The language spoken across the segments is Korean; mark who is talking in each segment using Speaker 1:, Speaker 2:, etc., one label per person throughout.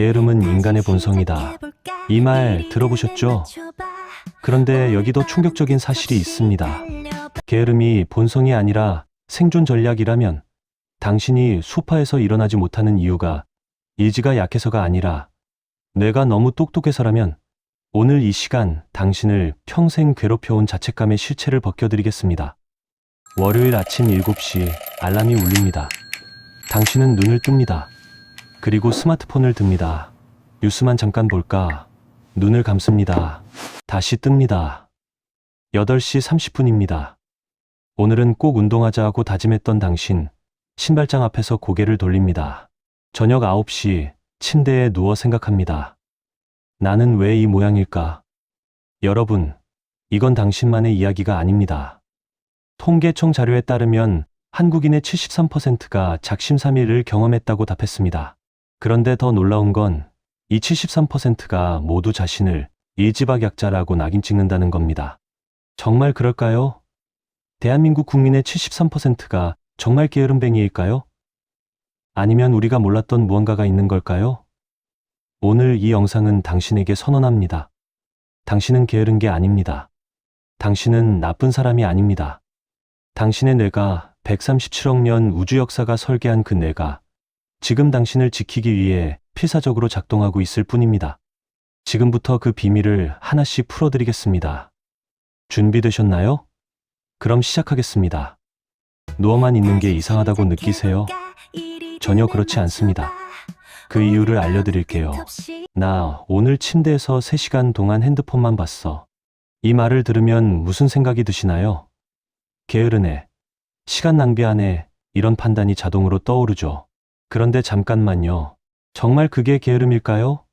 Speaker 1: 게으름은 인간의 본성이다. 이 말 들어보셨죠? 그런데 여기 더 충격적인 사실이 있습니다. 게으름이 본성이 아니라 생존 전략이라면 당신이 소파에서 일어나지 못하는 이유가 의지가 약해서가 아니라 뇌가 너무 똑똑해서라면 오늘 이 시간 당신을 평생 괴롭혀온 자책감의 실체를 벗겨드리겠습니다. 월요일 아침 7시 알람이 울립니다. 당신은 눈을 뜹니다. 그리고 스마트폰을 듭니다. 뉴스만 잠깐 볼까? 눈을 감습니다. 다시 뜹니다. 8시 30분입니다. 오늘은 꼭 운동하자 하고 다짐했던 당신, 신발장 앞에서 고개를 돌립니다. 저녁 9시 침대에 누워 생각합니다. 나는 왜 이 모양일까? 여러분, 이건 당신만의 이야기가 아닙니다. 통계청 자료에 따르면 한국인의 73%가 작심삼일을 경험했다고 답했습니다. 그런데 더 놀라운 건 이 73%가 모두 자신을 일지박약자라고 낙인 찍는다는 겁니다. 정말 그럴까요? 대한민국 국민의 73%가 정말 게으름뱅이일까요? 아니면 우리가 몰랐던 무언가가 있는 걸까요? 오늘 이 영상은 당신에게 선언합니다. 당신은 게으른 게 아닙니다. 당신은 나쁜 사람이 아닙니다. 당신의 뇌가 137억 년 우주 역사가 설계한 그 뇌가 지금 당신을 지키기 위해 필사적으로 작동하고 있을 뿐입니다. 지금부터 그 비밀을 하나씩 풀어드리겠습니다. 준비되셨나요? 그럼 시작하겠습니다. 누워만 있는 게 이상하다고 느끼세요? 전혀 그렇지 않습니다. 그 이유를 알려드릴게요. 나 오늘 침대에서 3시간 동안 핸드폰만 봤어. 이 말을 들으면 무슨 생각이 드시나요? 게으르네. 시간 낭비하네. 이런 판단이 자동으로 떠오르죠. 그런데 잠깐만요. 정말 그게 게으름일까요?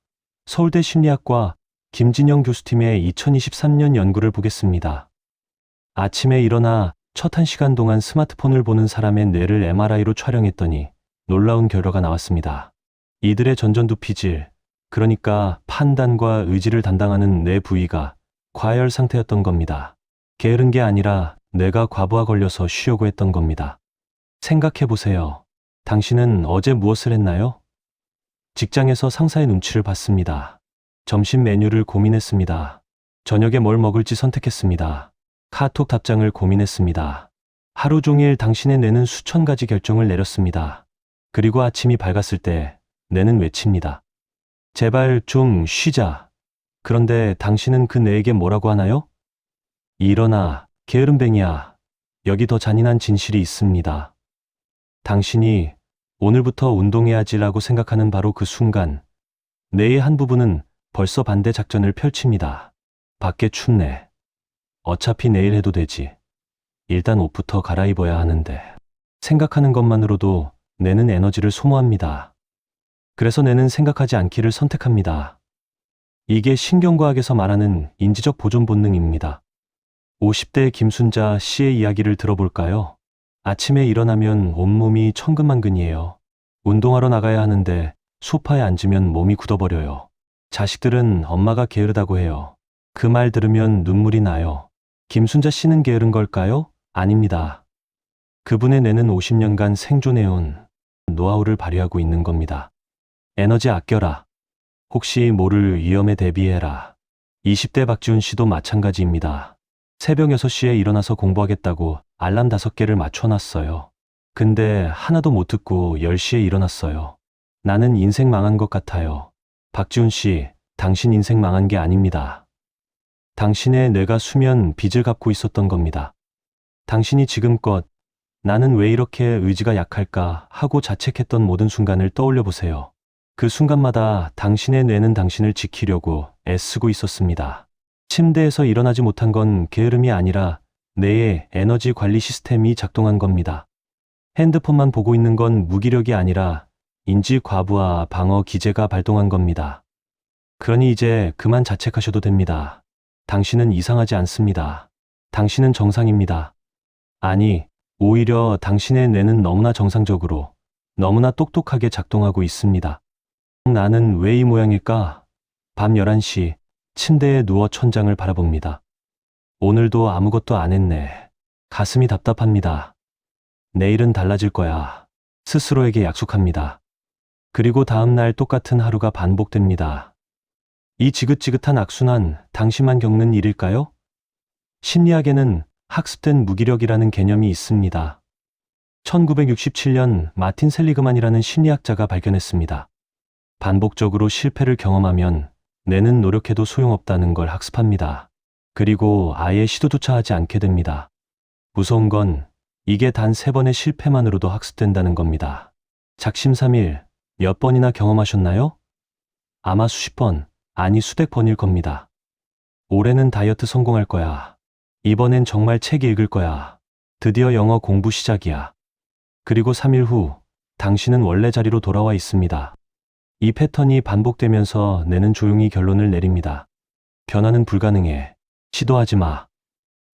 Speaker 1: 서울대 심리학과 김진영 교수팀의 2023년 연구를 보겠습니다. 아침에 일어나 첫 1시간 동안 스마트폰을 보는 사람의 뇌를 MRI로 촬영했더니 놀라운 결과가 나왔습니다. 이들의 전전두피질, 그러니까 판단과 의지를 담당하는 뇌 부위가 과열 상태였던 겁니다. 게으른 게 아니라 뇌가 과부하 걸려서 쉬려고 했던 겁니다. 생각해보세요. 당신은 어제 무엇을 했나요? 직장에서 상사의 눈치를 봤습니다. 점심 메뉴를 고민했습니다. 저녁에 뭘 먹을지 선택했습니다. 카톡 답장을 고민했습니다. 하루 종일 당신의 뇌는 수천 가지 결정을 내렸습니다. 그리고 아침이 밝았을 때 뇌는 외칩니다. 제발 좀 쉬자. 그런데 당신은 그 뇌에게 뭐라고 하나요? 일어나, 게으름뱅이야. 여기 더 잔인한 진실이 있습니다. 당신이 오늘부터 운동해야지라고 생각하는 바로 그 순간 뇌의 한 부분은 벌써 반대 작전을 펼칩니다. 밖에 춥네. 어차피 내일 해도 되지. 일단 옷부터 갈아입어야 하는데. 생각하는 것만으로도 뇌는 에너지를 소모합니다. 그래서 뇌는 생각하지 않기를 선택합니다. 이게 신경과학에서 말하는 인지적 보존 본능입니다. 50대 김순자 씨의 이야기를 들어볼까요? 아침에 일어나면 온몸이 천근만근이에요. 운동하러 나가야 하는데 소파에 앉으면 몸이 굳어버려요. 자식들은 엄마가 게으르다고 해요. 그 말 들으면 눈물이 나요. 김순자 씨는 게으른 걸까요? 아닙니다. 그분의 뇌는 50년간 생존해온 노하우를 발휘하고 있는 겁니다. 에너지 아껴라. 혹시 모를 위험에 대비해라. 20대 박지훈 씨도 마찬가지입니다. 새벽 6시에 일어나서 공부하겠다고 알람 5개를 맞춰놨어요. 근데 하나도 못 듣고 10시에 일어났어요. 나는 인생 망한 것 같아요. 박지훈 씨, 당신 인생 망한 게 아닙니다. 당신의 뇌가 수면 빚을 갚고 있었던 겁니다. 당신이 지금껏 나는 왜 이렇게 의지가 약할까 하고 자책했던 모든 순간을 떠올려 보세요. 그 순간마다 당신의 뇌는 당신을 지키려고 애쓰고 있었습니다. 침대에서 일어나지 못한 건 게으름이 아니라 뇌의 에너지 관리 시스템이 작동한 겁니다. 핸드폰만 보고 있는 건 무기력이 아니라 인지 과부하 방어 기제가 발동한 겁니다. 그러니 이제 그만 자책하셔도 됩니다. 당신은 이상하지 않습니다. 당신은 정상입니다. 아니, 오히려 당신의 뇌는 너무나 정상적으로, 너무나 똑똑하게 작동하고 있습니다. 나는 왜 이 모양일까? 밤 11시 침대에 누워 천장을 바라봅니다. 오늘도 아무것도 안 했네. 가슴이 답답합니다. 내일은 달라질 거야. 스스로에게 약속합니다. 그리고 다음날 똑같은 하루가 반복됩니다. 이 지긋지긋한 악순환, 당신만 겪는 일일까요? 심리학에는 학습된 무기력이라는 개념이 있습니다. 1967년 마틴 셀리그만이라는 심리학자가 발견했습니다. 반복적으로 실패를 경험하면 뇌는 노력해도 소용없다는 걸 학습합니다. 그리고 아예 시도조차 하지 않게 됩니다. 무서운 건 이게 단 3번의 실패만으로도 학습된다는 겁니다. 작심삼일 몇 번이나 경험하셨나요? 아마 수십 번, 아니 수백 번일 겁니다. 올해는 다이어트 성공할 거야. 이번엔 정말 책 읽을 거야. 드디어 영어 공부 시작이야. 그리고 3일 후 당신은 원래 자리로 돌아와 있습니다. 이 패턴이 반복되면서 뇌는 조용히 결론을 내립니다. 변화는 불가능해. 시도하지 마.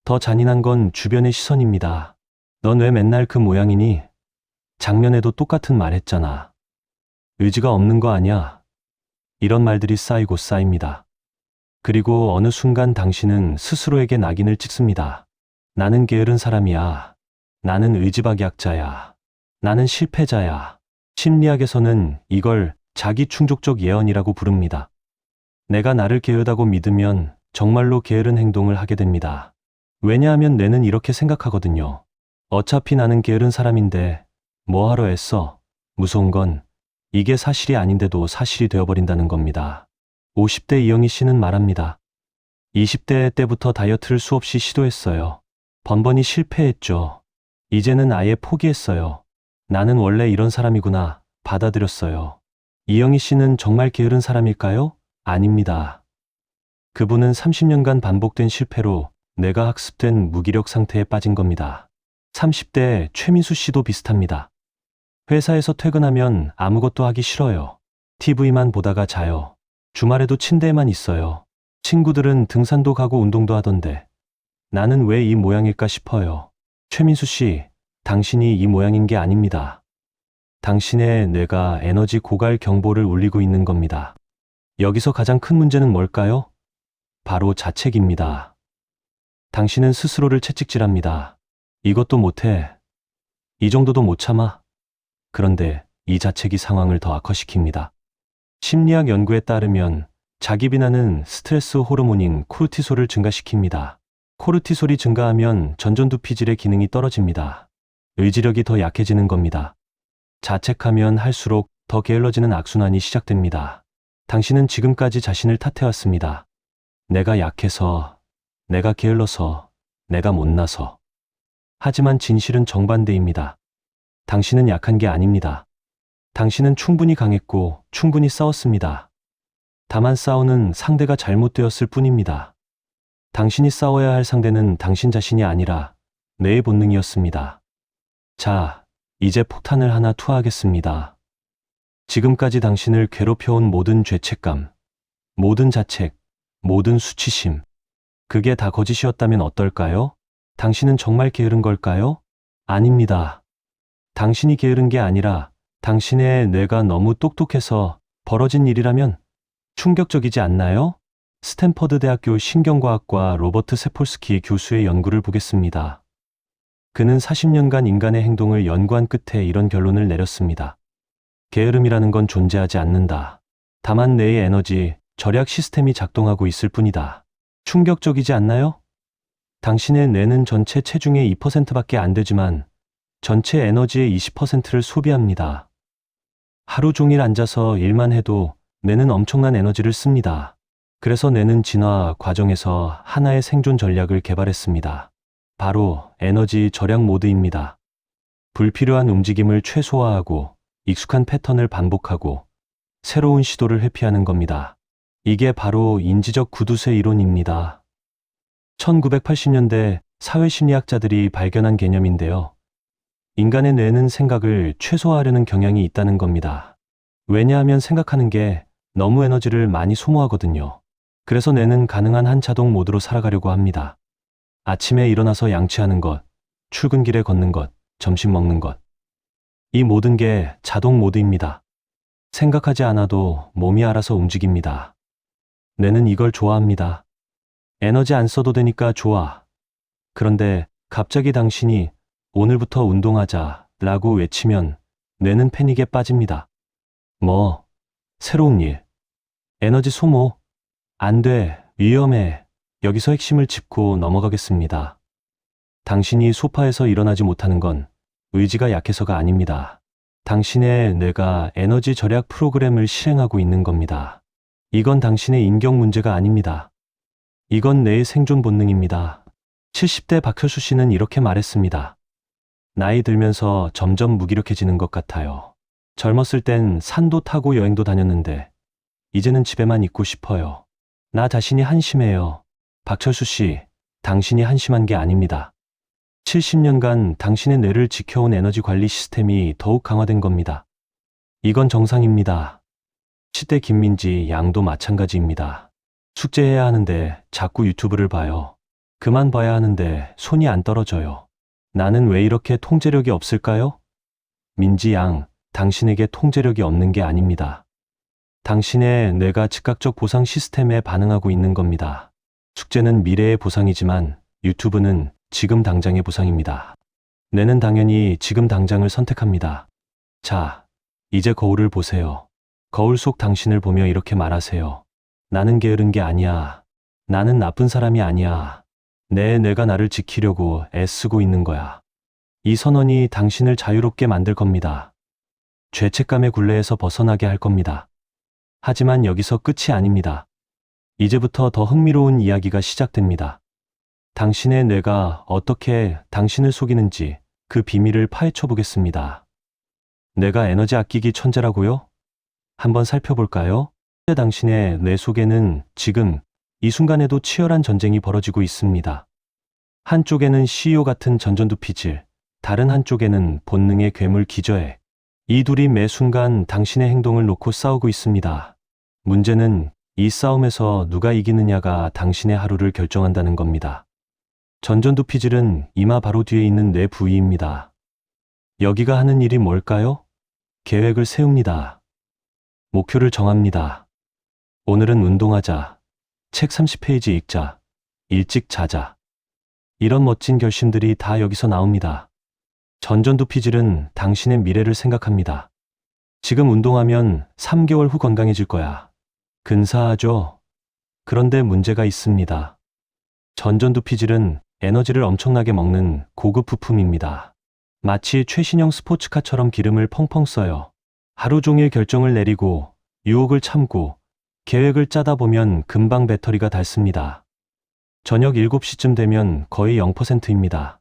Speaker 1: 더 잔인한 건 주변의 시선입니다. 넌 왜 맨날 그 모양이니? 작년에도 똑같은 말 했잖아. 의지가 없는 거 아니야? 이런 말들이 쌓이고 쌓입니다. 그리고 어느 순간 당신은 스스로에게 낙인을 찍습니다. 나는 게으른 사람이야. 나는 의지박약자야. 나는 실패자야. 심리학에서는 이걸 자기 충족적 예언이라고 부릅니다. 내가 나를 게으르다고 믿으면 정말로 게으른 행동을 하게 됩니다. 왜냐하면 뇌는 이렇게 생각하거든요. 어차피 나는 게으른 사람인데 뭐하러 애써? 무서운 건 이게 사실이 아닌데도 사실이 되어버린다는 겁니다. 50대 이영희 씨는 말합니다. 20대 때부터 다이어트를 수없이 시도했어요. 번번이 실패했죠. 이제는 아예 포기했어요. 나는 원래 이런 사람이구나 받아들였어요. 이영희 씨는 정말 게으른 사람일까요? 아닙니다. 그분은 30년간 반복된 실패로 뇌가 학습된 무기력 상태에 빠진 겁니다. 30대 최민수 씨도 비슷합니다. 회사에서 퇴근하면 아무것도 하기 싫어요. TV만 보다가 자요. 주말에도 침대에만 있어요. 친구들은 등산도 가고 운동도 하던데 나는 왜 이 모양일까 싶어요. 최민수 씨, 당신이 이 모양인 게 아닙니다. 당신의 뇌가 에너지 고갈 경보를 울리고 있는 겁니다. 여기서 가장 큰 문제는 뭘까요? 바로 자책입니다. 당신은 스스로를 채찍질합니다. 이것도 못해. 이 정도도 못 참아. 그런데 이 자책이 상황을 더 악화시킵니다. 심리학 연구에 따르면 자기 비난은 스트레스 호르몬인 코르티솔을 증가시킵니다. 코르티솔이 증가하면 전전두피질의 기능이 떨어집니다. 의지력이 더 약해지는 겁니다. 자책하면 할수록 더 게을러지는 악순환이 시작됩니다. 당신은 지금까지 자신을 탓해왔습니다. 내가 약해서, 내가 게을러서, 내가 못나서. 하지만 진실은 정반대입니다. 당신은 약한 게 아닙니다. 당신은 충분히 강했고 충분히 싸웠습니다. 다만 싸우는 상대가 잘못되었을 뿐입니다. 당신이 싸워야 할 상대는 당신 자신이 아니라 뇌의 본능이었습니다. 자, 이제 폭탄을 하나 투하하겠습니다. 지금까지 당신을 괴롭혀온 모든 죄책감, 모든 자책, 모든 수치심, 그게 다 거짓이었다면 어떨까요? 당신은 정말 게으른 걸까요? 아닙니다. 당신이 게으른 게 아니라 당신의 뇌가 너무 똑똑해서 벌어진 일이라면 충격적이지 않나요? 스탠퍼드 대학교 신경과학과 로버트 세폴스키 교수의 연구를 보겠습니다. 그는 40년간 인간의 행동을 연구한 끝에 이런 결론을 내렸습니다. 게으름이라는 건 존재하지 않는다. 다만 뇌의 에너지, 절약 시스템이 작동하고 있을 뿐이다. 충격적이지 않나요? 당신의 뇌는 전체 체중의 2%밖에 안 되지만 전체 에너지의 20%를 소비합니다. 하루 종일 앉아서 일만 해도 뇌는 엄청난 에너지를 씁니다. 그래서 뇌는 진화 과정에서 하나의 생존 전략을 개발했습니다. 바로 에너지 절약 모드입니다. 불필요한 움직임을 최소화하고 익숙한 패턴을 반복하고 새로운 시도를 회피하는 겁니다. 이게 바로 인지적 구두쇠 이론입니다. 1980년대 사회심리학자들이 발견한 개념인데요. 인간의 뇌는 생각을 최소화하려는 경향이 있다는 겁니다. 왜냐하면 생각하는 게 너무 에너지를 많이 소모하거든요. 그래서 뇌는 가능한 한 자동 모드로 살아가려고 합니다. 아침에 일어나서 양치하는 것, 출근길에 걷는 것, 점심 먹는 것. 이 모든 게 자동 모드입니다. 생각하지 않아도 몸이 알아서 움직입니다. 뇌는 이걸 좋아합니다. 에너지 안 써도 되니까 좋아. 그런데 갑자기 당신이 오늘부터 운동하자 라고 외치면 뇌는 패닉에 빠집니다. 뭐, 새로운 일. 에너지 소모. 안 돼, 위험해. 여기서 핵심을 짚고 넘어가겠습니다. 당신이 소파에서 일어나지 못하는 건 의지가 약해서가 아닙니다. 당신의 뇌가 에너지 절약 프로그램을 실행하고 있는 겁니다. 이건 당신의 인격 문제가 아닙니다. 이건 뇌의 생존 본능입니다. 70대 박효수 씨는 이렇게 말했습니다. 나이 들면서 점점 무기력해지는 것 같아요. 젊었을 땐 산도 타고 여행도 다녔는데 이제는 집에만 있고 싶어요. 나 자신이 한심해요. 박철수 씨, 당신이 한심한 게 아닙니다. 70년간 당신의 뇌를 지켜온 에너지 관리 시스템이 더욱 강화된 겁니다. 이건 정상입니다. 10대 김민지 양도 마찬가지입니다. 숙제해야 하는데 자꾸 유튜브를 봐요. 그만 봐야 하는데 손이 안 떨어져요. 나는 왜 이렇게 통제력이 없을까요? 민지 양, 당신에게 통제력이 없는 게 아닙니다. 당신의 뇌가 즉각적 보상 시스템에 반응하고 있는 겁니다. 숙제는 미래의 보상이지만 유튜브는 지금 당장의 보상입니다. 뇌는 당연히 지금 당장을 선택합니다. 자, 이제 거울을 보세요. 거울 속 당신을 보며 이렇게 말하세요. 나는 게으른 게 아니야. 나는 나쁜 사람이 아니야. 내 뇌가 나를 지키려고 애쓰고 있는 거야. 이 선언이 당신을 자유롭게 만들 겁니다. 죄책감의 굴레에서 벗어나게 할 겁니다. 하지만 여기서 끝이 아닙니다. 이제부터 더 흥미로운 이야기가 시작됩니다. 당신의 뇌가 어떻게 당신을 속이는지 그 비밀을 파헤쳐 보겠습니다. 뇌가 에너지 아끼기 천재라고요? 한번 살펴볼까요? 당신의 뇌 속에는 지금 이 순간에도 치열한 전쟁이 벌어지고 있습니다. 한쪽에는 CEO 같은 전전두피질, 다른 한쪽에는 본능의 괴물 기저액. 이 둘이 매 순간 당신의 행동을 놓고 싸우고 있습니다. 문제는 이 싸움에서 누가 이기느냐가 당신의 하루를 결정한다는 겁니다. 전전두피질은 이마 바로 뒤에 있는 뇌 부위입니다. 여기가 하는 일이 뭘까요? 계획을 세웁니다. 목표를 정합니다. 오늘은 운동하자. 책 30페이지 읽자. 일찍 자자. 이런 멋진 결심들이 다 여기서 나옵니다. 전전두피질은 당신의 미래를 생각합니다. 지금 운동하면 3개월 후 건강해질 거야. 근사하죠? 그런데 문제가 있습니다. 전전두피질은 에너지를 엄청나게 먹는 고급 부품입니다. 마치 최신형 스포츠카처럼 기름을 펑펑 써요. 하루 종일 결정을 내리고 유혹을 참고 계획을 짜다 보면 금방 배터리가 닳습니다. 저녁 7시쯤 되면 거의 0%입니다.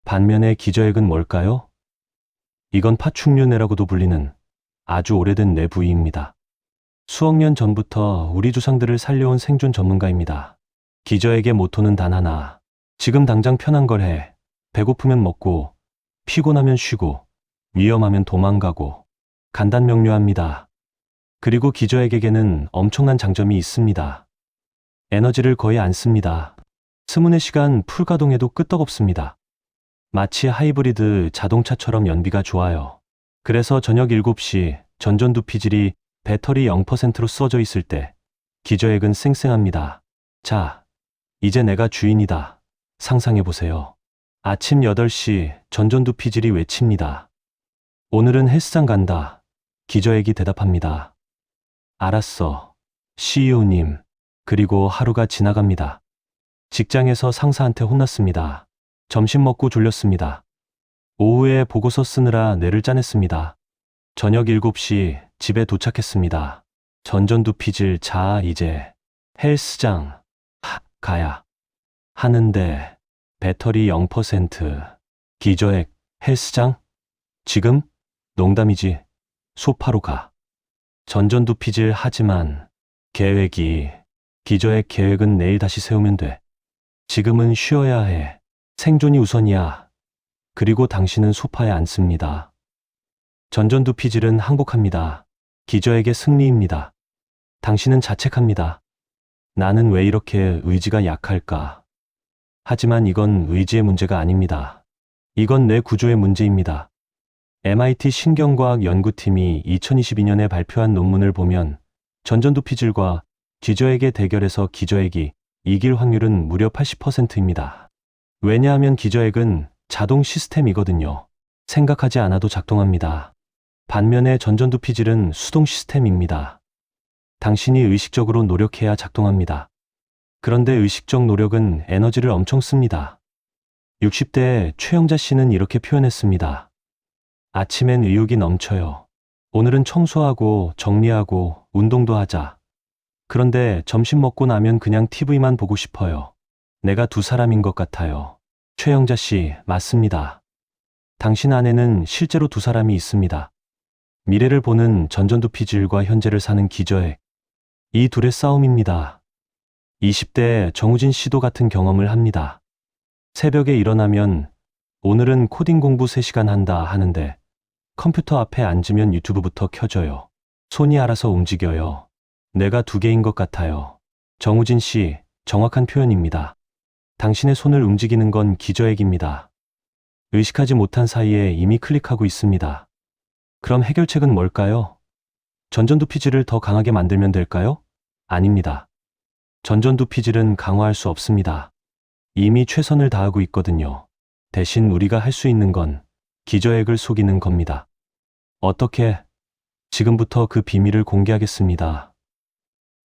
Speaker 1: 반면에 기저액은 뭘까요? 이건 파충류뇌라고도 불리는 아주 오래된 뇌 부위입니다. 수억 년 전부터 우리 조상들을 살려온 생존 전문가입니다. 기저액의 모토는 단 하나. 지금 당장 편한 걸 해. 배고프면 먹고, 피곤하면 쉬고, 위험하면 도망가고. 간단 명료합니다. 그리고 기저액에게는 엄청난 장점이 있습니다. 에너지를 거의 안 씁니다. 스문의 시간 풀가동해도 끄떡없습니다. 마치 하이브리드 자동차처럼 연비가 좋아요. 그래서 저녁 7시 전전두피질이 배터리 0%로 써져 있을 때 기저액은 쌩쌩합니다. 자, 이제 내가 주인이다. 상상해보세요. 아침 8시 전전두피질이 외칩니다. 오늘은 헬스장 간다. 기저액이 대답합니다. 알았어. CEO님. 그리고 하루가 지나갑니다. 직장에서 상사한테 혼났습니다. 점심 먹고 졸렸습니다. 오후에 보고서 쓰느라 뇌를 짜냈습니다. 저녁 7시 집에 도착했습니다. 전전두피질 자 이제 헬스장 가야 하는데 배터리 0% 기저액 헬스장? 지금? 농담이지. 소파로 가. 전전두피질 하지만 기저액 계획은 내일 다시 세우면 돼. 지금은 쉬어야 해. 생존이 우선이야. 그리고 당신은 소파에 앉습니다. 전전두피질은 항복합니다. 기저액의 승리입니다. 당신은 자책합니다. 나는 왜 이렇게 의지가 약할까? 하지만 이건 의지의 문제가 아닙니다. 이건 뇌 구조의 문제입니다. MIT 신경과학 연구팀이 2022년에 발표한 논문을 보면 전전두피질과 기저액의 대결에서 기저액이 이길 확률은 무려 80%입니다. 왜냐하면 기저액은 자동 시스템이거든요. 생각하지 않아도 작동합니다. 반면에 전전두피질은 수동 시스템입니다. 당신이 의식적으로 노력해야 작동합니다. 그런데 의식적 노력은 에너지를 엄청 씁니다. 60대 최영자 씨는 이렇게 표현했습니다. 아침엔 의욕이 넘쳐요. 오늘은 청소하고 정리하고 운동도 하자. 그런데 점심 먹고 나면 그냥 TV만 보고 싶어요. 내가 두 사람인 것 같아요. 최영자 씨, 맞습니다. 당신 안에는 실제로 두 사람이 있습니다. 미래를 보는 전전두피질과 현재를 사는 기저액. 이 둘의 싸움입니다. 20대 정우진 씨도 같은 경험을 합니다. 새벽에 일어나면 오늘은 코딩 공부 3시간 한다 하는데 컴퓨터 앞에 앉으면 유튜브부터 켜져요. 손이 알아서 움직여요. 내가 두 개인 것 같아요. 정우진 씨, 정확한 표현입니다. 당신의 손을 움직이는 건 기저액입니다. 의식하지 못한 사이에 이미 클릭하고 있습니다. 그럼 해결책은 뭘까요? 전전두피질을 더 강하게 만들면 될까요? 아닙니다. 전전두피질은 강화할 수 없습니다. 이미 최선을 다하고 있거든요. 대신 우리가 할 수 있는 건 기저액을 속이는 겁니다. 어떻게? 지금부터 그 비밀을 공개하겠습니다.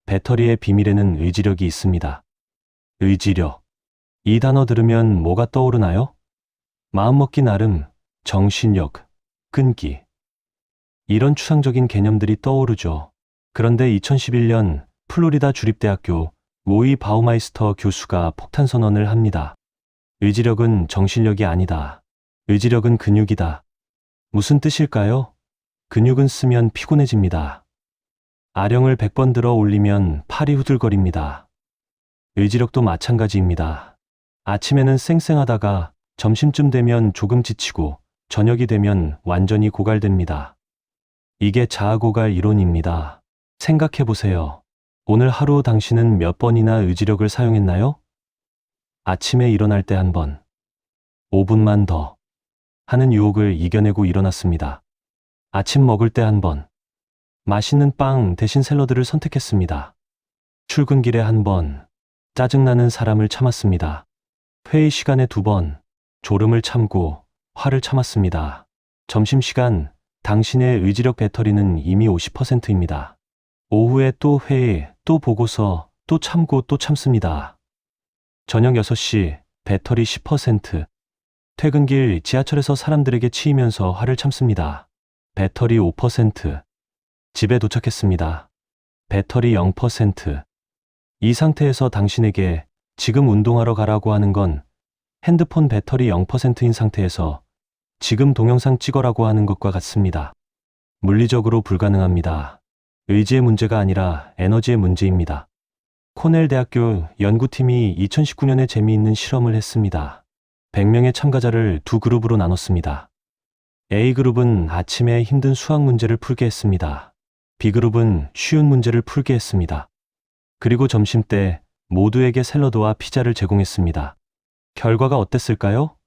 Speaker 1: 배터리의 비밀에는 의지력이 있습니다. 의지력. 이 단어 들으면 뭐가 떠오르나요? 마음먹기 나름, 정신력, 끈기. 이런 추상적인 개념들이 떠오르죠. 그런데 2011년 플로리다 주립대학교 모이 바우마이스터 교수가 폭탄 선언을 합니다. 의지력은 정신력이 아니다. 의지력은 근육이다. 무슨 뜻일까요? 근육은 쓰면 피곤해집니다. 아령을 100번 들어 올리면 팔이 후들거립니다. 의지력도 마찬가지입니다. 아침에는 쌩쌩하다가 점심쯤 되면 조금 지치고 저녁이 되면 완전히 고갈됩니다. 이게 자아고갈 이론입니다. 생각해보세요. 오늘 하루 당신은 몇 번이나 의지력을 사용했나요? 아침에 일어날 때 한 번, 5분만 더 하는 유혹을 이겨내고 일어났습니다. 아침 먹을 때 한 번, 맛있는 빵 대신 샐러드를 선택했습니다. 출근길에 한 번, 짜증나는 사람을 참았습니다. 회의 시간에 2번, 졸음을 참고 화를 참았습니다. 점심시간, 당신의 의지력 배터리는 이미 50%입니다. 오후에 또 회의, 또 보고서, 또 참고 또 참습니다. 저녁 6시, 배터리 10%. 퇴근길 지하철에서 사람들에게 치이면서 화를 참습니다. 배터리 5%. 집에 도착했습니다. 배터리 0%. 이 상태에서 당신에게 지금 운동하러 가라고 하는 건 핸드폰 배터리 0%인 상태에서 지금 동영상 찍어라고 하는 것과 같습니다. 물리적으로 불가능합니다. 의지의 문제가 아니라 에너지의 문제입니다. 코넬 대학교 연구팀이 2019년에 재미있는 실험을 했습니다. 100명의 참가자를 두 그룹으로 나눴습니다. A그룹은 아침에 힘든 수학 문제를 풀게 했습니다. B그룹은 쉬운 문제를 풀게 했습니다. 그리고 점심때 모두에게 샐러드와 피자를 제공했습니다. 결과가 어땠을까요?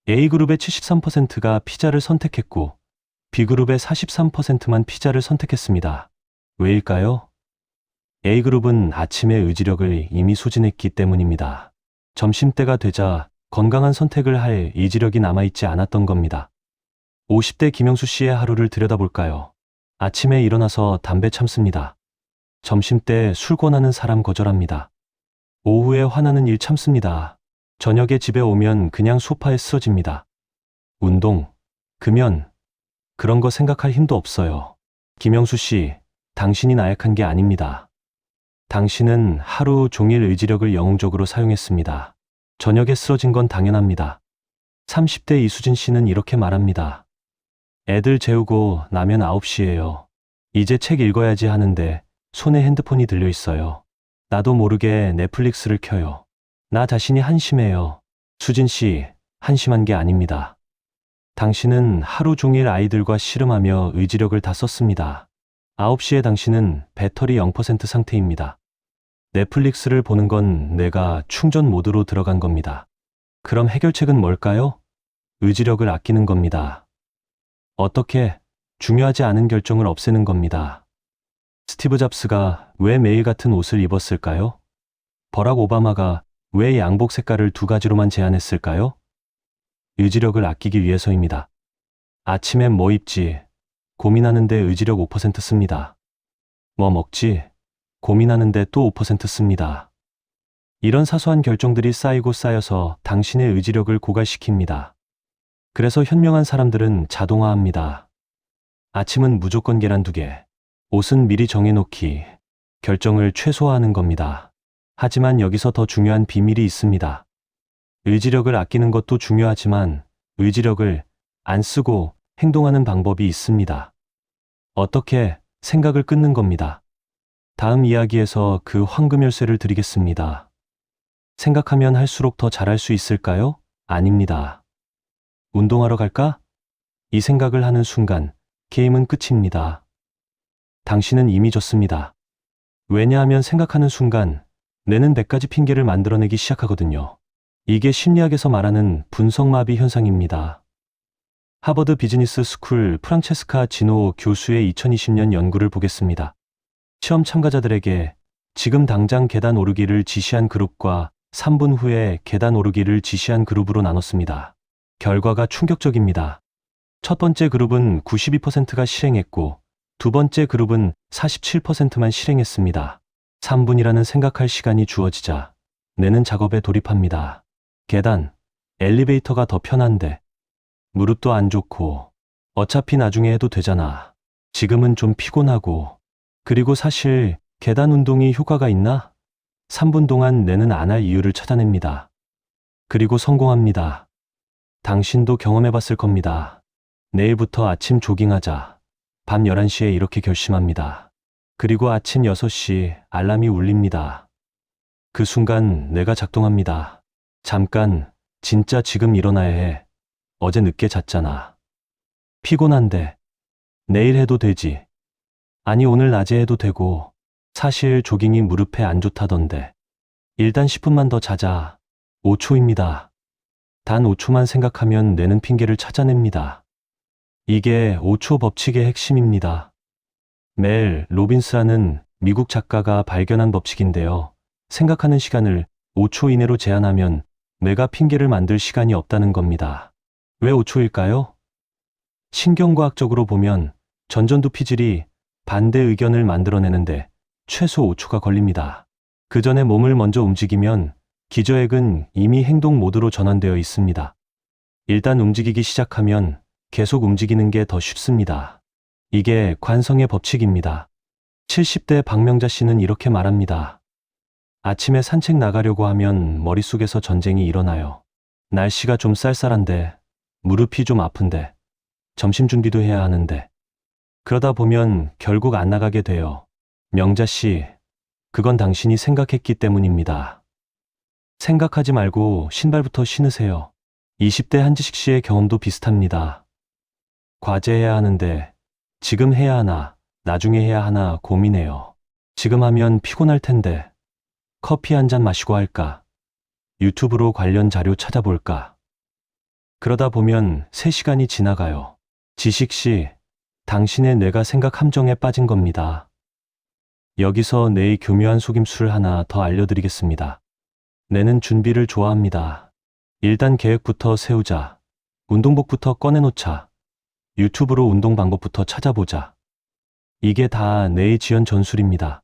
Speaker 1: A그룹의 73%가 피자를 선택했고 B그룹의 43%만 피자를 선택했습니다. 왜일까요? A그룹은 아침의 의지력을 이미 소진했기 때문입니다. 점심때가 되자 건강한 선택을 할 의지력이 남아있지 않았던 겁니다. 50대 김영수 씨의 하루를 들여다볼까요? 아침에 일어나서 담배 참습니다. 점심때 술 권하는 사람 거절합니다. 오후에 화나는 일 참습니다. 저녁에 집에 오면 그냥 소파에 쓰러집니다. 운동, 금연, 그런 거 생각할 힘도 없어요. 김영수 씨, 당신이 나약한 게 아닙니다. 당신은 하루 종일 의지력을 영웅적으로 사용했습니다. 저녁에 쓰러진 건 당연합니다. 30대 이수진 씨는 이렇게 말합니다. 애들 재우고 나면 9시예요. 이제 책 읽어야지 하는데 손에 핸드폰이 들려 있어요. 나도 모르게 넷플릭스를 켜요. 나 자신이 한심해요. 수진 씨, 한심한 게 아닙니다. 당신은 하루 종일 아이들과 씨름하며 의지력을 다 썼습니다. 9시에 당신은 배터리 0% 상태입니다. 넷플릭스를 보는 건 뇌가 충전 모드로 들어간 겁니다. 그럼 해결책은 뭘까요? 의지력을 아끼는 겁니다. 어떻게? 중요하지 않은 결정을 없애는 겁니다. 스티브 잡스가 왜 매일 같은 옷을 입었을까요? 버락 오바마가 왜 양복 색깔을 2가지로만 제한했을까요? 의지력을 아끼기 위해서입니다. 아침엔 뭐 입지? 고민하는데 의지력 5% 씁니다. 뭐 먹지? 고민하는데 또 5% 씁니다. 이런 사소한 결정들이 쌓이고 쌓여서 당신의 의지력을 고갈시킵니다. 그래서 현명한 사람들은 자동화합니다. 아침은 무조건 계란 2개, 옷은 미리 정해놓기, 결정을 최소화하는 겁니다. 하지만 여기서 더 중요한 비밀이 있습니다. 의지력을 아끼는 것도 중요하지만 의지력을 안 쓰고 행동하는 방법이 있습니다. 어떻게? 생각을 끊는 겁니다. 다음 이야기에서 그 황금 열쇠를 드리겠습니다. 생각하면 할수록 더 잘할 수 있을까요? 아닙니다. 운동하러 갈까? 이 생각을 하는 순간 게임은 끝입니다. 당신은 이미 졌습니다. 왜냐하면 생각하는 순간 뇌는 100가지 핑계를 만들어내기 시작하거든요. 이게 심리학에서 말하는 분석마비 현상입니다. 하버드 비즈니스 스쿨 프랑체스카 지노 교수의 2020년 연구를 보겠습니다. 시험 참가자들에게 지금 당장 계단 오르기를 지시한 그룹과 3분 후에 계단 오르기를 지시한 그룹으로 나눴습니다. 결과가 충격적입니다. 첫 번째 그룹은 92%가 실행했고 두 번째 그룹은 47%만 실행했습니다. 3분이라는 생각할 시간이 주어지자 뇌는 작업에 돌입합니다. 계단, 엘리베이터가 더 편한데, 무릎도 안 좋고, 어차피 나중에 해도 되잖아. 지금은 좀 피곤하고, 그리고 사실 계단 운동이 효과가 있나? 3분 동안 뇌는 안 할 이유를 찾아냅니다. 그리고 성공합니다. 당신도 경험해 봤을 겁니다. 내일부터 아침 조깅하자. 밤 11시에 이렇게 결심합니다. 그리고 아침 6시 알람이 울립니다. 그 순간 뇌가 작동합니다. 잠깐, 진짜 지금 일어나야 해. 어제 늦게 잤잖아. 피곤한데. 내일 해도 되지. 아니, 오늘 낮에 해도 되고. 사실 조깅이 무릎에 안 좋다던데. 일단 10분만 더 자자. 5초입니다. 단 5초만 생각하면 뇌는 핑계를 찾아냅니다. 이게 5초 법칙의 핵심입니다. 멜 로빈스라는 미국 작가가 발견한 법칙인데요. 생각하는 시간을 5초 이내로 제한하면 뇌가 핑계를 만들 시간이 없다는 겁니다. 왜 5초일까요? 신경과학적으로 보면 전전두피질이 반대 의견을 만들어내는데 최소 5초가 걸립니다. 그 전에 몸을 먼저 움직이면 기저핵은 이미 행동 모드로 전환되어 있습니다. 일단 움직이기 시작하면 계속 움직이는 게 더 쉽습니다. 이게 관성의 법칙입니다. 70대 박명자 씨는 이렇게 말합니다. 아침에 산책 나가려고 하면 머릿속에서 전쟁이 일어나요. 날씨가 좀 쌀쌀한데, 무릎이 좀 아픈데, 점심 준비도 해야 하는데. 그러다 보면 결국 안 나가게 돼요. 명자 씨, 그건 당신이 생각했기 때문입니다. 생각하지 말고 신발부터 신으세요. 20대 한지식 씨의 경험도 비슷합니다. 과제해야 하는데 지금 해야 하나, 나중에 해야 하나 고민해요. 지금 하면 피곤할 텐데 커피 한 잔 마시고 할까? 유튜브로 관련 자료 찾아볼까? 그러다 보면 3시간이 지나가요. 지식 씨, 당신의 뇌가 생각 함정에 빠진 겁니다. 여기서 뇌의 교묘한 속임수를 하나 더 알려드리겠습니다. 뇌는 준비를 좋아합니다. 일단 계획부터 세우자. 운동복부터 꺼내놓자. 유튜브로 운동 방법부터 찾아보자. 이게 다 뇌의 지연 전술입니다.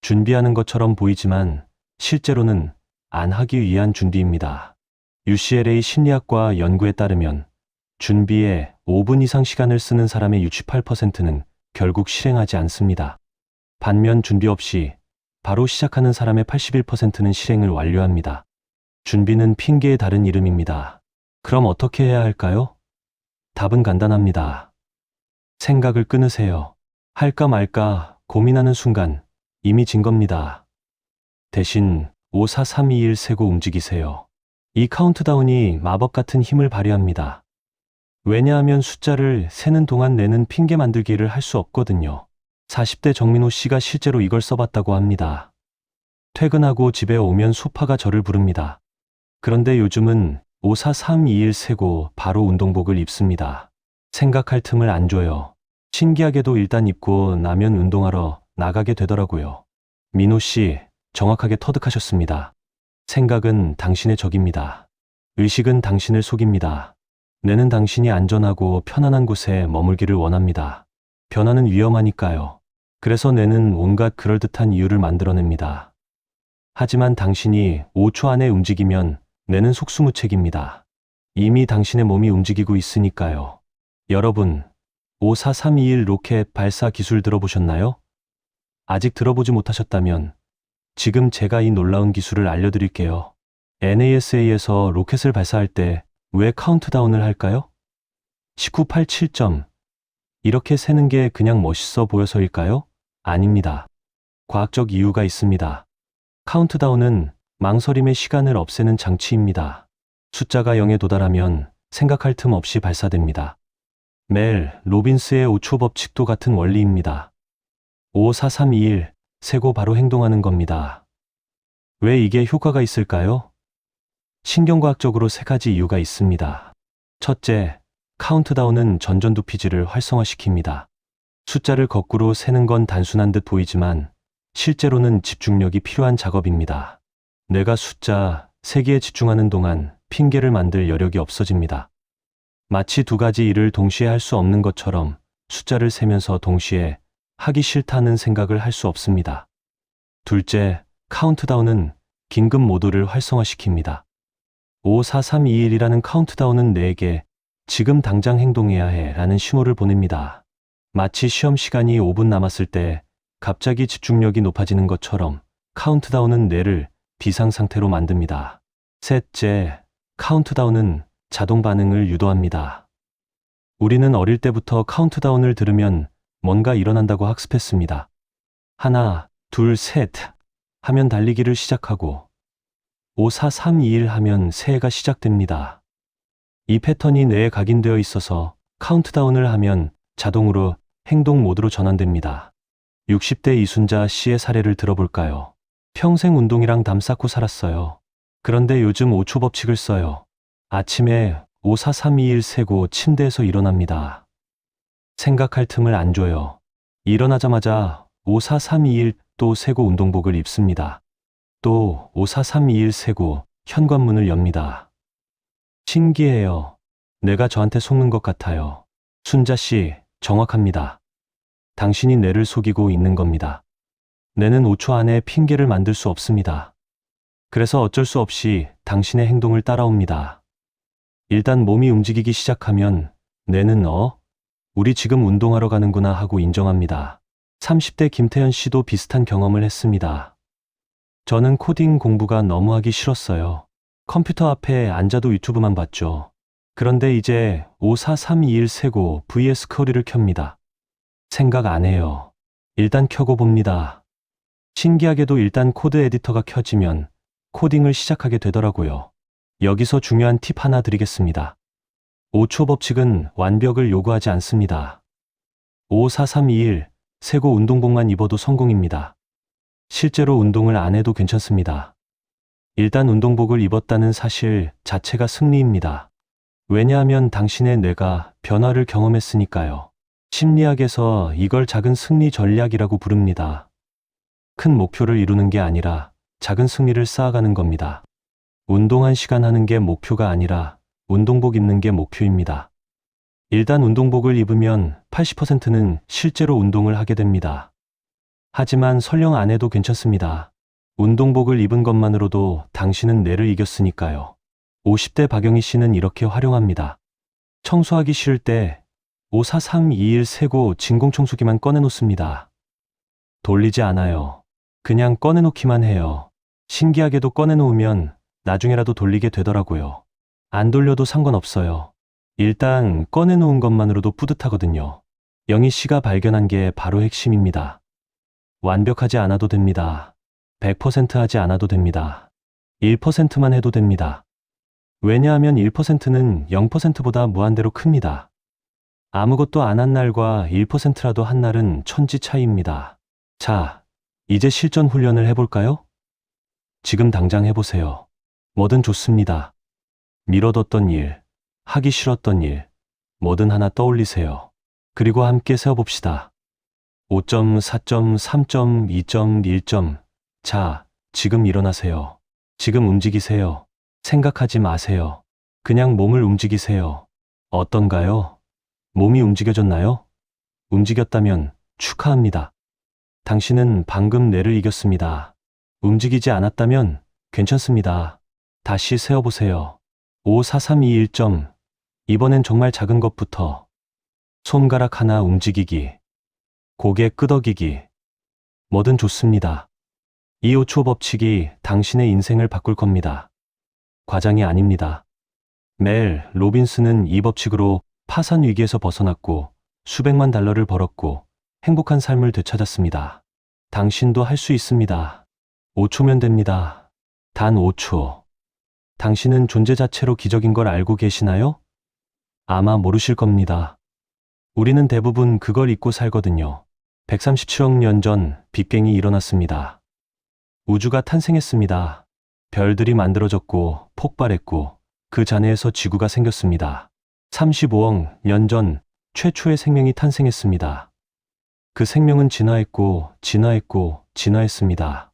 Speaker 1: 준비하는 것처럼 보이지만 실제로는 안 하기 위한 준비입니다. UCLA 심리학과 연구에 따르면 준비에 5분 이상 시간을 쓰는 사람의 68%는 결국 실행하지 않습니다. 반면 준비 없이 바로 시작하는 사람의 81%는 실행을 완료합니다. 준비는 핑계의 다른 이름입니다. 그럼 어떻게 해야 할까요? 답은 간단합니다. 생각을 끊으세요. 할까 말까 고민하는 순간 이미 진 겁니다. 대신 5, 4, 3, 2, 1 세고 움직이세요. 이 카운트다운이 마법 같은 힘을 발휘합니다. 왜냐하면 숫자를 세는 동안 내는 핑계 만들기를 할 수 없거든요. 40대 정민호 씨가 실제로 이걸 써봤다고 합니다. 퇴근하고 집에 오면 소파가 저를 부릅니다. 그런데 요즘은 5, 4, 3, 2, 1 세고 바로 운동복을 입습니다. 생각할 틈을 안 줘요. 신기하게도 일단 입고 나면 운동하러 나가게 되더라고요. 민호 씨, 정확하게 터득하셨습니다. 생각은 당신의 적입니다. 의식은 당신을 속입니다. 뇌는 당신이 안전하고 편안한 곳에 머물기를 원합니다. 변화는 위험하니까요. 그래서 뇌는 온갖 그럴듯한 이유를 만들어냅니다. 하지만 당신이 5초 안에 움직이면 뇌는 속수무책입니다. 이미 당신의 몸이 움직이고 있으니까요. 여러분, 54321 로켓 발사 기술 들어보셨나요? 아직 들어보지 못하셨다면 지금 제가 이 놀라운 기술을 알려드릴게요. NASA에서 로켓을 발사할 때 왜 카운트다운을 할까요? 19, 8, 7점. 이렇게 세는 게 그냥 멋있어 보여서일까요? 아닙니다. 과학적 이유가 있습니다. 카운트다운은 망설임의 시간을 없애는 장치입니다. 숫자가 0에 도달하면 생각할 틈 없이 발사됩니다. 멜 로빈스의 5초 법칙도 같은 원리입니다. 5, 4, 3, 2, 1 세고 바로 행동하는 겁니다. 왜 이게 효과가 있을까요? 신경과학적으로 3가지 이유가 있습니다. 첫째, 카운트다운은 전전두피질을 활성화시킵니다. 숫자를 거꾸로 세는 건 단순한 듯 보이지만 실제로는 집중력이 필요한 작업입니다. 뇌가 숫자 3개에 집중하는 동안 핑계를 만들 여력이 없어집니다. 마치 2가지 일을 동시에 할 수 없는 것처럼 숫자를 세면서 동시에 하기 싫다는 생각을 할 수 없습니다. 둘째, 카운트다운은 긴급 모드를 활성화시킵니다. 5, 4, 3, 2, 1이라는 카운트다운은 뇌에게 지금 당장 행동해야 해 라는 신호를 보냅니다. 마치 시험 시간이 5분 남았을 때 갑자기 집중력이 높아지는 것처럼 카운트다운은 뇌를 비상상태로 만듭니다. 셋째, 카운트다운은 자동 반응을 유도합니다. 우리는 어릴 때부터 카운트다운을 들으면 뭔가 일어난다고 학습했습니다. 하나, 둘, 셋 하면 달리기를 시작하고 5, 4, 3, 2, 1 하면 새해가 시작됩니다. 이 패턴이 뇌에 각인되어 있어서 카운트다운을 하면 자동으로 행동 모드로 전환됩니다. 60대 이순자 씨의 사례를 들어볼까요? 평생 운동이랑 담 쌓고 살았어요. 그런데 요즘 5초 법칙을 써요. 아침에 5, 4, 3, 2, 1 세고 침대에서 일어납니다. 생각할 틈을 안 줘요. 일어나자마자 5, 4, 3, 2, 1 또 세고 운동복을 입습니다. 또 5, 4, 3, 2, 1 세고 현관문을 엽니다. 신기해요. 뇌가 저한테 속는 것 같아요. 순자 씨, 정확합니다. 당신이 뇌를 속이고 있는 겁니다. 뇌는 5초 안에 핑계를 만들 수 없습니다. 그래서 어쩔 수 없이 당신의 행동을 따라옵니다. 일단 몸이 움직이기 시작하면 뇌는 우리 지금 운동하러 가는구나 하고 인정합니다. 30대 김태현 씨도 비슷한 경험을 했습니다. 저는 코딩 공부가 너무 하기 싫었어요. 컴퓨터 앞에 앉아도 유튜브만 봤죠. 그런데 이제 5, 4, 3, 2, 1 세고 VS 커리를 켭니다. 생각 안 해요. 일단 켜고 봅니다. 신기하게도 일단 코드 에디터가 켜지면 코딩을 시작하게 되더라고요. 여기서 중요한 팁 하나 드리겠습니다. 5초 법칙은 완벽을 요구하지 않습니다. 5, 4, 3, 2, 1 세고 운동복만 입어도 성공입니다. 실제로 운동을 안 해도 괜찮습니다. 일단 운동복을 입었다는 사실 자체가 승리입니다. 왜냐하면 당신의 뇌가 변화를 경험했으니까요. 심리학에서 이걸 작은 승리 전략이라고 부릅니다. 큰 목표를 이루는 게 아니라 작은 승리를 쌓아가는 겁니다. 운동 1시간 하는 게 목표가 아니라 운동복 입는 게 목표입니다. 일단 운동복을 입으면 80%는 실제로 운동을 하게 됩니다. 하지만 설령 안 해도 괜찮습니다. 운동복을 입은 것만으로도 당신은 뇌를 이겼으니까요. 50대 박영희 씨는 이렇게 활용합니다. 청소하기 싫을 때 5, 4, 3, 2, 1 세고 진공청소기만 꺼내놓습니다. 돌리지 않아요. 그냥 꺼내놓기만 해요. 신기하게도 꺼내놓으면 나중에라도 돌리게 되더라고요. 안 돌려도 상관없어요. 일단 꺼내놓은 것만으로도 뿌듯하거든요. 영희 씨가 발견한 게 바로 핵심입니다. 완벽하지 않아도 됩니다. 100% 하지 않아도 됩니다. 1%만 해도 됩니다. 왜냐하면 1%는 0%보다 무한대로 큽니다. 아무것도 안 한 날과 1%라도 한 날은 천지 차이입니다. 자, 이제 실전 훈련을 해볼까요? 지금 당장 해보세요. 뭐든 좋습니다. 미뤄뒀던 일, 하기 싫었던 일, 뭐든 하나 떠올리세요. 그리고 함께 세어봅시다. 5점, 4점, 3점, 2점, 1점. 자, 지금 일어나세요. 지금 움직이세요. 생각하지 마세요. 그냥 몸을 움직이세요. 어떤가요? 몸이 움직여졌나요? 움직였다면 축하합니다. 당신은 방금 뇌를 이겼습니다. 움직이지 않았다면 괜찮습니다. 다시 세어보세요. 5, 4, 3, 2, 1점. 이번엔 정말 작은 것부터. 손가락 하나 움직이기. 고개 끄덕이기. 뭐든 좋습니다. 이 5초 법칙이 당신의 인생을 바꿀 겁니다. 과장이 아닙니다. 멜 로빈스는 이 법칙으로 파산 위기에서 벗어났고 수백만 달러를 벌었고 행복한 삶을 되찾았습니다. 당신도 할 수 있습니다. 5초면 됩니다. 단 5초. 당신은 존재 자체로 기적인 걸 알고 계시나요? 아마 모르실 겁니다. 우리는 대부분 그걸 잊고 살거든요. 137억 년 전 빅뱅이 일어났습니다. 우주가 탄생했습니다. 별들이 만들어졌고 폭발했고 그 잔해에서 지구가 생겼습니다. 35억 년 전 최초의 생명이 탄생했습니다. 그 생명은 진화했고 진화했고 진화했습니다.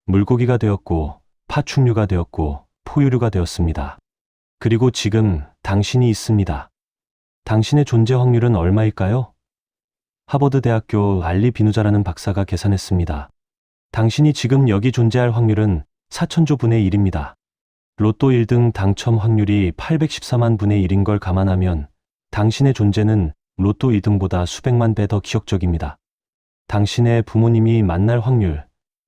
Speaker 1: 물고기가 되었고 파충류가 되었고 포유류가 되었습니다. 그리고 지금 당신이 있습니다. 당신의 존재 확률은 얼마일까요? 하버드 대학교 알리 비누자라는 박사가 계산했습니다. 당신이 지금 여기 존재할 확률은 4천조 분의 1입니다. 로또 1등 당첨 확률이 814만 분의 1인 걸 감안하면 당신의 존재는 로또 1등보다 수백만 배 더 기억적입니다. 당신의 부모님이 만날 확률,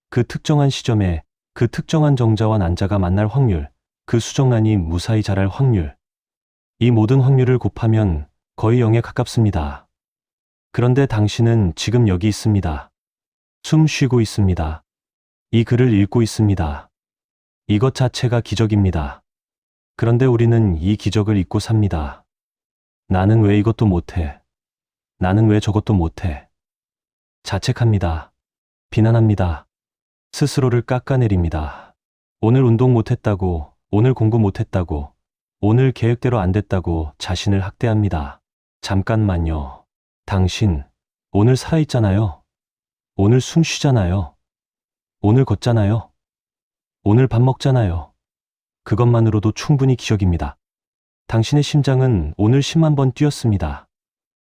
Speaker 1: 그 특정한 시점에 그 특정한 정자와 난자가 만날 확률, 그 수정란이 무사히 자랄 확률, 이 모든 확률을 곱하면 거의 0에 가깝습니다. 그런데 당신은 지금 여기 있습니다. 숨 쉬고 있습니다. 이 글을 읽고 있습니다. 이것 자체가 기적입니다. 그런데 우리는 이 기적을 잊고 삽니다. 나는 왜 이것도 못해? 나는 왜 저것도 못해? 자책합니다. 비난합니다. 스스로를 깎아내립니다. 오늘 운동 못했다고, 오늘 공부 못했다고, 오늘 계획대로 안 됐다고 자신을 학대합니다. 잠깐만요. 당신, 오늘 살아있잖아요. 오늘 숨 쉬잖아요. 오늘 걷잖아요. 오늘 밥 먹잖아요. 그것만으로도 충분히 기적입니다. 당신의 심장은 오늘 10만 번 뛰었습니다.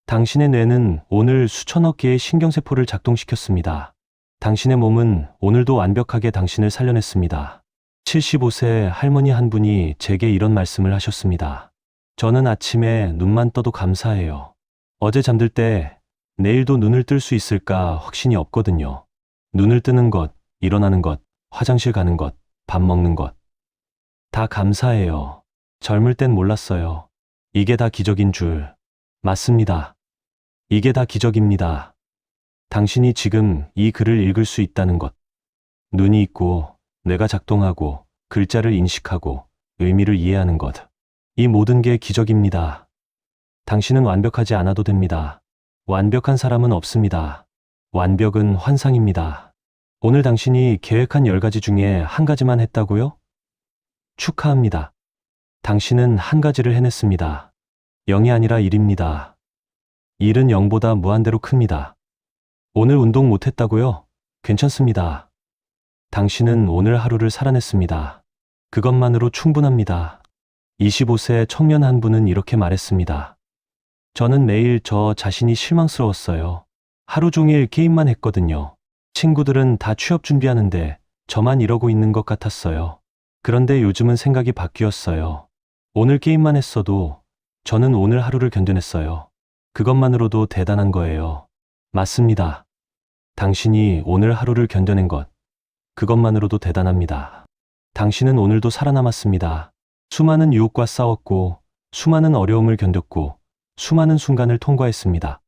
Speaker 1: 당신의 뇌는 오늘 수천억 개의 신경세포를 작동시켰습니다. 당신의 몸은 오늘도 완벽하게 당신을 살려냈습니다. 75세 할머니 한 분이 제게 이런 말씀을 하셨습니다. 저는 아침에 눈만 떠도 감사해요. 어제 잠들 때 내일도 눈을 뜰 수 있을까 확신이 없거든요. 눈을 뜨는 것, 일어나는 것, 화장실 가는 것, 밥 먹는 것. 다 감사해요. 젊을 땐 몰랐어요. 이게 다 기적인 줄. 맞습니다. 이게 다 기적입니다. 당신이 지금 이 글을 읽을 수 있다는 것. 눈이 있고, 뇌가 작동하고, 글자를 인식하고, 의미를 이해하는 것. 이 모든 게 기적입니다. 당신은 완벽하지 않아도 됩니다. 완벽한 사람은 없습니다. 완벽은 환상입니다. 오늘 당신이 계획한 10가지 중에 한 가지만 했다고요? 축하합니다. 당신은 한 가지를 해냈습니다. 0이 아니라 1입니다. 1은 0보다 무한대로 큽니다. 오늘 운동 못했다고요? 괜찮습니다. 당신은 오늘 하루를 살아냈습니다. 그것만으로 충분합니다. 25세 청년 한 분은 이렇게 말했습니다. 저는 매일 저 자신이 실망스러웠어요. 하루 종일 게임만 했거든요. 친구들은 다 취업 준비하는데 저만 이러고 있는 것 같았어요. 그런데 요즘은 생각이 바뀌었어요. 오늘 게임만 했어도 저는 오늘 하루를 견뎌냈어요. 그것만으로도 대단한 거예요. 맞습니다. 당신이 오늘 하루를 견뎌낸 것, 그것만으로도 대단합니다. 당신은 오늘도 살아남았습니다. 수많은 유혹과 싸웠고, 수많은 어려움을 견뎠고, 수많은 순간을 통과했습니다.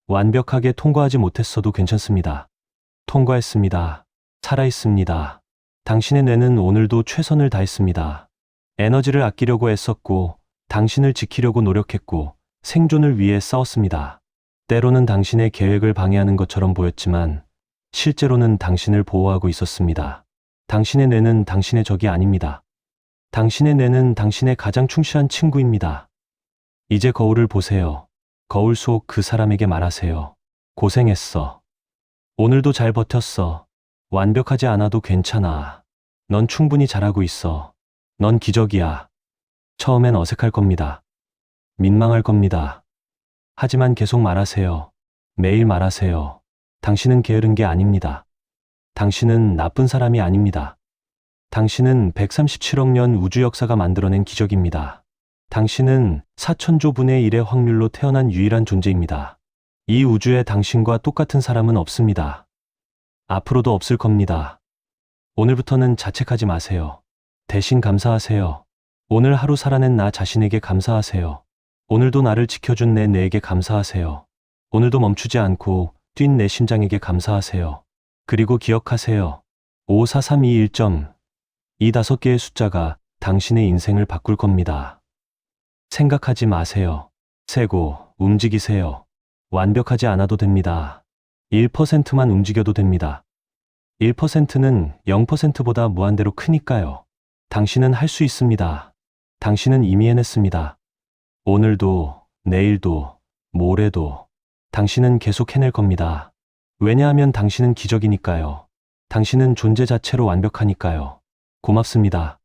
Speaker 1: 완벽하게 통과하지 못했어도 괜찮습니다. 통과했습니다. 살아있습니다. 당신의 뇌는 오늘도 최선을 다했습니다. 에너지를 아끼려고 애썼고, 당신을 지키려고 노력했고, 생존을 위해 싸웠습니다. 때로는 당신의 계획을 방해하는 것처럼 보였지만, 실제로는 당신을 보호하고 있었습니다. 당신의 뇌는 당신의 적이 아닙니다. 당신의 뇌는 당신의 가장 충실한 친구입니다. 이제 거울을 보세요. 거울 속 그 사람에게 말하세요. 고생했어. 오늘도 잘 버텼어. 완벽하지 않아도 괜찮아. 넌 충분히 잘하고 있어. 넌 기적이야. 처음엔 어색할 겁니다. 민망할 겁니다. 하지만 계속 말하세요. 매일 말하세요. 당신은 게으른 게 아닙니다. 당신은 나쁜 사람이 아닙니다. 당신은 137억 년 우주 역사가 만들어낸 기적입니다. 당신은 4천조 분의 1의 확률로 태어난 유일한 존재입니다. 이 우주에 당신과 똑같은 사람은 없습니다. 앞으로도 없을 겁니다. 오늘부터는 자책하지 마세요. 대신 감사하세요. 오늘 하루 살아낸 나 자신에게 감사하세요. 오늘도 나를 지켜준 내 뇌에게 감사하세요. 오늘도 멈추지 않고 뛴 내 심장에게 감사하세요. 그리고 기억하세요. 54321점. 이 5개의 숫자가 당신의 인생을 바꿀 겁니다. 생각하지 마세요. 세고 움직이세요. 완벽하지 않아도 됩니다. 1%만 움직여도 됩니다. 1%는 0%보다 무한대로 크니까요. 당신은 할 수 있습니다. 당신은 이미 해냈습니다. 오늘도, 내일도, 모레도 당신은 계속 해낼 겁니다. 왜냐하면 당신은 기적이니까요. 당신은 존재 자체로 완벽하니까요. 고맙습니다.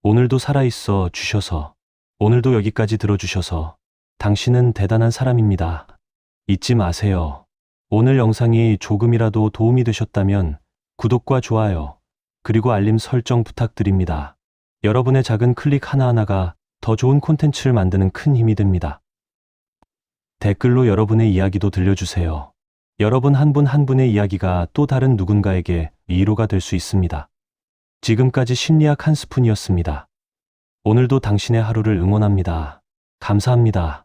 Speaker 1: 오늘도 살아있어 주셔서, 오늘도 여기까지 들어주셔서 당신은 대단한 사람입니다. 잊지 마세요. 오늘 영상이 조금이라도 도움이 되셨다면 구독과 좋아요, 그리고 알림 설정 부탁드립니다. 여러분의 작은 클릭 하나하나가 더 좋은 콘텐츠를 만드는 큰 힘이 됩니다. 댓글로 여러분의 이야기도 들려주세요. 여러분 한 분 한 분의 이야기가 또 다른 누군가에게 위로가 될 수 있습니다. 지금까지 심리학 한 스푼이었습니다. 오늘도 당신의 하루를 응원합니다. 감사합니다.